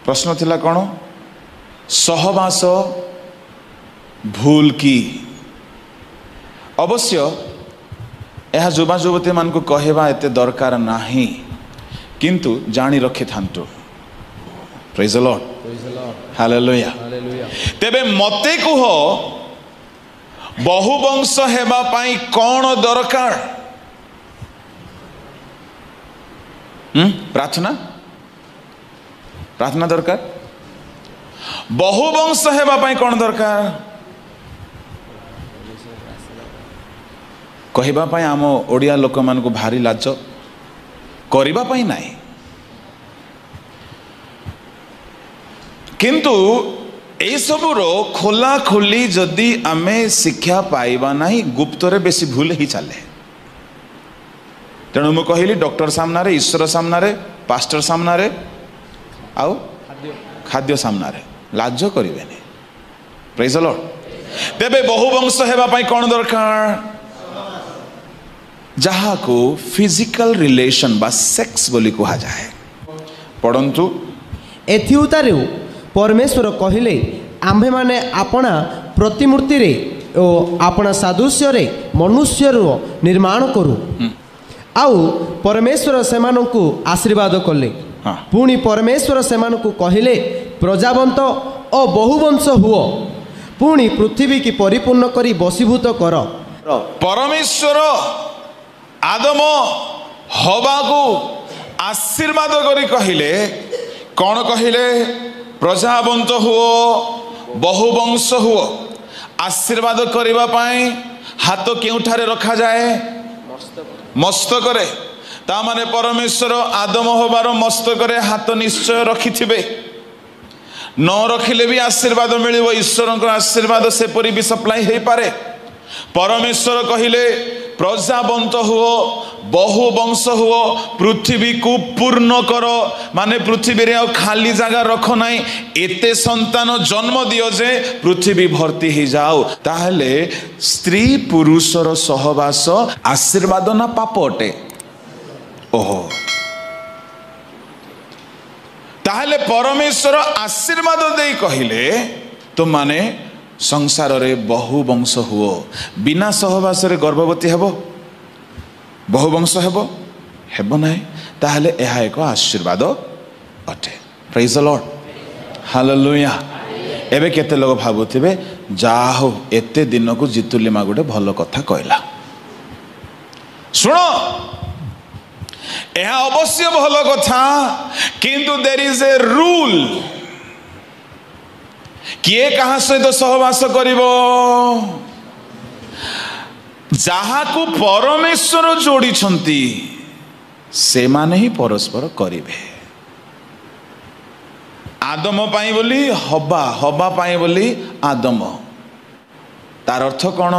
प्रश्न थिला कौन सहवास भूल की अवश्य यह युवा युवती मान को कहवा एते दरकार नाही किंतु जानी रखि थांतु प्रेज द लॉर्ड हालेलुया तेबे मते कुह बहुवंश हेबा पाई कौन दरकार प्रार्थना प्रार्थना दरकार बहुवंश हेबा पाई कौन दरकार कहबा पाई आम ओडिया लोक मान को भारी लाज करबा पाई नाही किंतु ए सबुरो खोला खोली जदि आमे शिक्षा पाइबा नाही गुप्त रे बेसी भूल ही चले तेणु मु कहली डॉक्टर सामना रे ईश्वर सामना रे पास्टर सामना रे आउ खाद्य सामना रे लाज करिवेनी प्रेज द लॉर्ड तेबे बहुवंश हेबा पाई कोन दरकार जहा को फिजिकल रिलेशन बा सेक्स बोली कहा जाए पढ़ंतु एथिउतारे परमेश्वर कहिले आम्भे माने आपना प्रतिमूर्ति रे ओ आपना सादृश्य रे मनुष्य रो निर्माण करू आउ परमेश्वर सेमानंकु आशीर्वाद कले पुणी परमेश्वर सेमानंकु कहिले प्रजावंत ओ बहुवंश हुओ पुणी पृथ्वी की परिपूर्ण करी बसीभूत कर परमेश्वर आदम हवा को आशीर्वाद करी कहिले कौन कहिले प्रजावंत हुओ बहुवंश हुओ आशीर्वाद करबा पाई हाथ केउठारे रखा जाए मस्तक रे ता माने परमेश्वर आदम हबार मस्तक रे हाथ निश्चय रखिथिबे न रखिले भी आशीर्वाद मिलिबो ईश्वर को आशीर्वाद से परि भी सप्लाई हे पारे परमेश्वर कहिले प्रजावंत हुओ बहुवंश हुओ पृथ्वी को पूर्ण कर माने पृथ्वी रे खाली जगह रख नाही एते संतान जन्म दियो जे पृथ्वी भर्ती ही जाओ ताहले स्त्री पुरुषर सहवास आशीर्वाद ना पाप अटे ओहो ताहले परमेश्वर आशीर्वाद दे कहिले तो माने संसार रे बहुवंश हुओ बिना सहवास रे गर्भवती हेबो बहुवंश हेबो हेबो नाही ताहले एहा एक आशीर्वाद अटे प्रेज द लॉर्ड हालेलुया एबे केते लोग भाबुथिबे जाहो एते दिन को जितुली मा गोटे भलो कथा कहला सुनो एहा अवश्य भलो कथा किंतु देयर इज ए रूल किए कहा सहित सहवास करिवो जहा को परमेश्वर जोड़ी छंती से माने ही परस्पर करिवे आदम पाई बोली हबा हबा पाई बोली आदम तार अर्थ कौन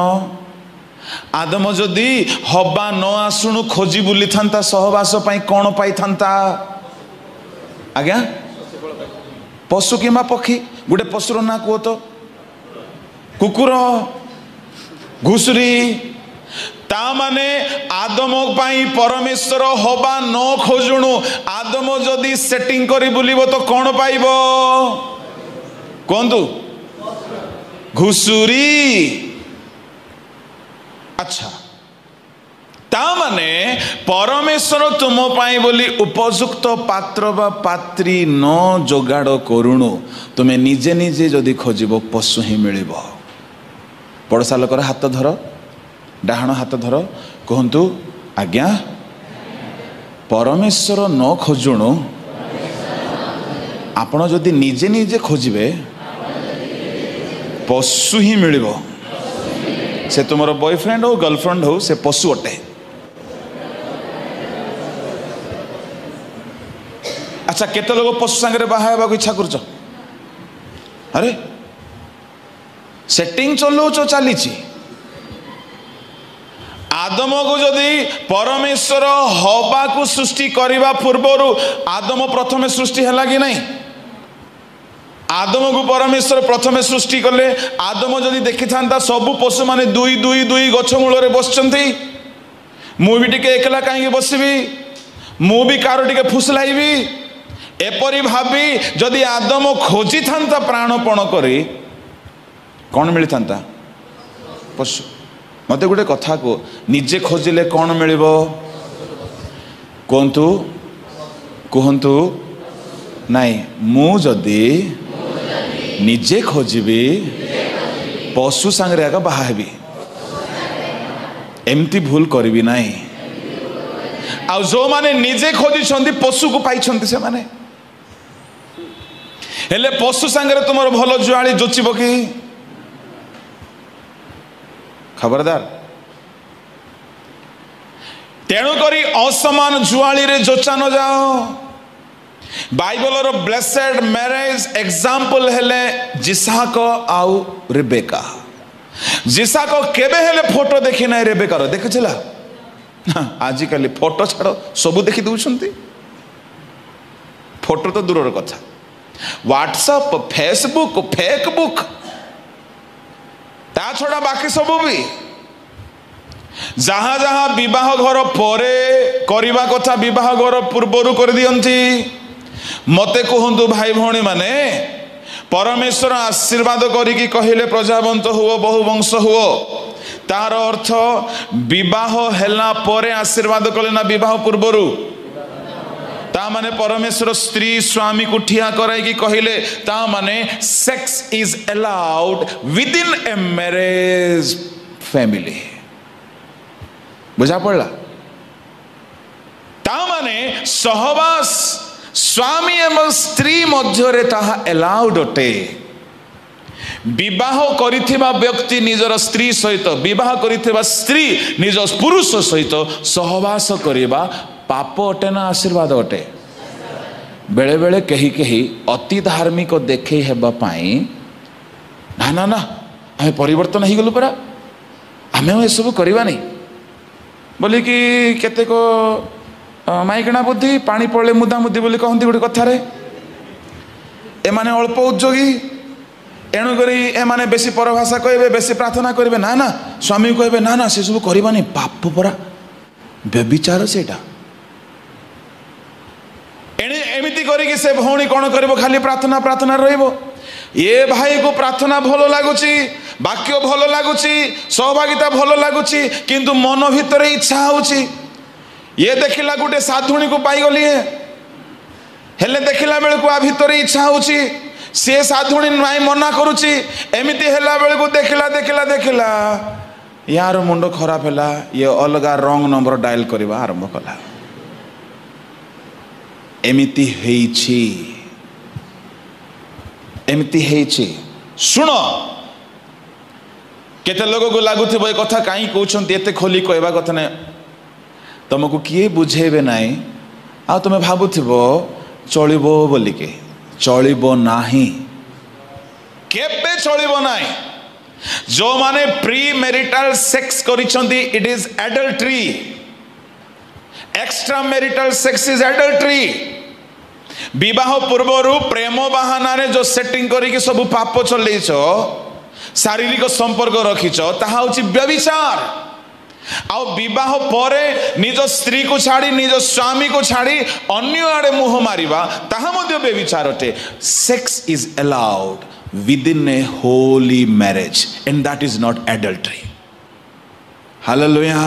आदम जदि हबा न आसुणु खोजी बुली थांता सहवास पाई कौन पाई थांता आज्ञा पशु किंबा पक्षी गोटे पशुर ना कह तो कुकुर घुसुरी ता माने आदम पाई परमेश्वर हवा न खोजुणु आदम जदि सेटिंग करी बुलिबो तो कौन पाइबो कहतु घुसुरी अच्छा ता माने परमेश्वर तुम पाई बोली उपयुक्त पात्र बा पात्री न जोगाड़ करुणु तुम्हें निजे निजे जदि खोजिबो पशु ही मिलिबो पड़ोसा लोकर हाथ धर डाहाण हाथ धर कहतु आज्ञा परमेश्वर न खोजुणु आपण जदि निजे निजे खोजिबे पशु ही मिलिबो से तुमर बॉयफ्रेंड हो गर्लफ्रेंड हो से पशु अटे अच्छा केते लोग पशु संगे बाहा इच्छा कर अरे सेटिंग चलो चली आदम को जदि परमेश्वर हवा को सृष्टि करने पूर्वर आदम प्रथम सृष्टि है कि नहीं आदम को परमेश्वर प्रथम सृष्टि कले आदम जदि देखी था सबु पशु माने दुई दुई दुई गछ मूल बसचंती मु भी टिके एकला कहीं बसबी मु भी कार टिके फुसलाइबी एपरी भावी जदि आदम खोजी था प्राणपण करी कौन मिली था पशु। मत गोटे कथा को निजे खोजिले कौन मिल कहतु कहतु नाई मु जदि निजे खोजिबी पशु सांगरे आग बाहाबी एमती भूल करी ना आ जो माने निजे खोजी पशु को पाई से माने हेले पशु सांगरे तुम भल जुआली जोचिब कि खबरदार। तेणुक असमान जुआली रे जोचा न जाओ। बाइबल रो ब्लेसेड मैरिज एग्जांपल हेले जिसाक आउ रेबेका। जिसाक केबे हेले फोटो देखि नै रेबेका रो देखिछला आज काली फोटो छाड़ सब देखि दउछंती। फोटो तो दूर कथा व्हाट्सएप फेसबुक फेकबुक ता छड़ा बाकी सब भी जहाँ जहाँ विवाह घर परे करिबा कथा विवाह घर पूर्वरु कर दियंती। मते कहंतु भाई भौणी माने परमेश्वर आशीर्वाद करिकी कहिले प्रजावंत हुओ बहुवंश हुओ तार अर्थ विवाह हेला परे आशीर्वाद कले ना विवाह पूर्वरु ता माने परमेश्वर स्त्री स्वामी को ठिया कराई कहिले ता माने sex is allowed with in a marriage family. बुझा पड़ला ता माने सहवास स्वामी एवं स्त्री मध्य ताहा अलाउड अटे। विवाह करिथिबा व्यक्ति निजर स्त्री सहित विवाह करिथिबा स्त्री निज पुरुष सहित सहवास करिबा पाप अटे ना आशीर्वाद अटे। बेले बेले कही कही अति धार्मिक देखे हेबा पाई ना ना ना आमे परिवर्तन ही गलु परा आमे ए सब करबा नहीं बोली कि केते को माइकणा बुद्धि पानी पड़े मुदा मुदी बोली कहती गोटे कथार एमाने अल्प उद्योगी एणुक एमाने बेसी परभाषा कहे बेसी प्रार्थना करेंगे ना ना स्वामी कहे ना ना से सब करवानी पाप परा व्यभिचार सेटा एमती करी से भौणी कौन कर खाली प्रार्थना प्रार्थना रहिबो। ये भाई को प्रार्थना भल लगुच वाक्य भल लगुच सहभागिता भल लगुच किंतु मन भितर इच्छा होची ये देखला गोटे साधुणी को पाईगली हेले देखला बेल को आ भितर इच्छा होची सी साधुणी नाई मना करुची एमती हेला बेल को देखला देखला देखला यार मुंड खराब है ये अलगा रंग नंबर डायल करवा आरंभ कला एमती हेइछि एमती हेइछि। शुण केते लोग को लागुथिबो ए कथा काई कहउछन्ती एते खोली कहबा कथा नै तुमको किए बुझेबे नाई आ तुम भाबुथिबो चलिबो बोली के चलिबो नाही केबे चलिबो नाही। जो माने प्री मैरिटल सेक्स करिसंती it is adultery extra marital sex is adultery. विवाह पूर्वरु प्रेम बहाना रे जो सेटिंग करिके सब पाप चलैछो शारीरिक संपर्क रखिछो ताहा होछि व्यभिचार। आउ विवाह परे निज स्त्री को छाड़ी निज स्वामी को छाड़ी अन्य आड़े मुह मारिबा ताहा मध्य व्यभिचार अटे। Sex is allowed with in A holy marriage and that is not adultery. Hallelujah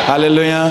hallelujah.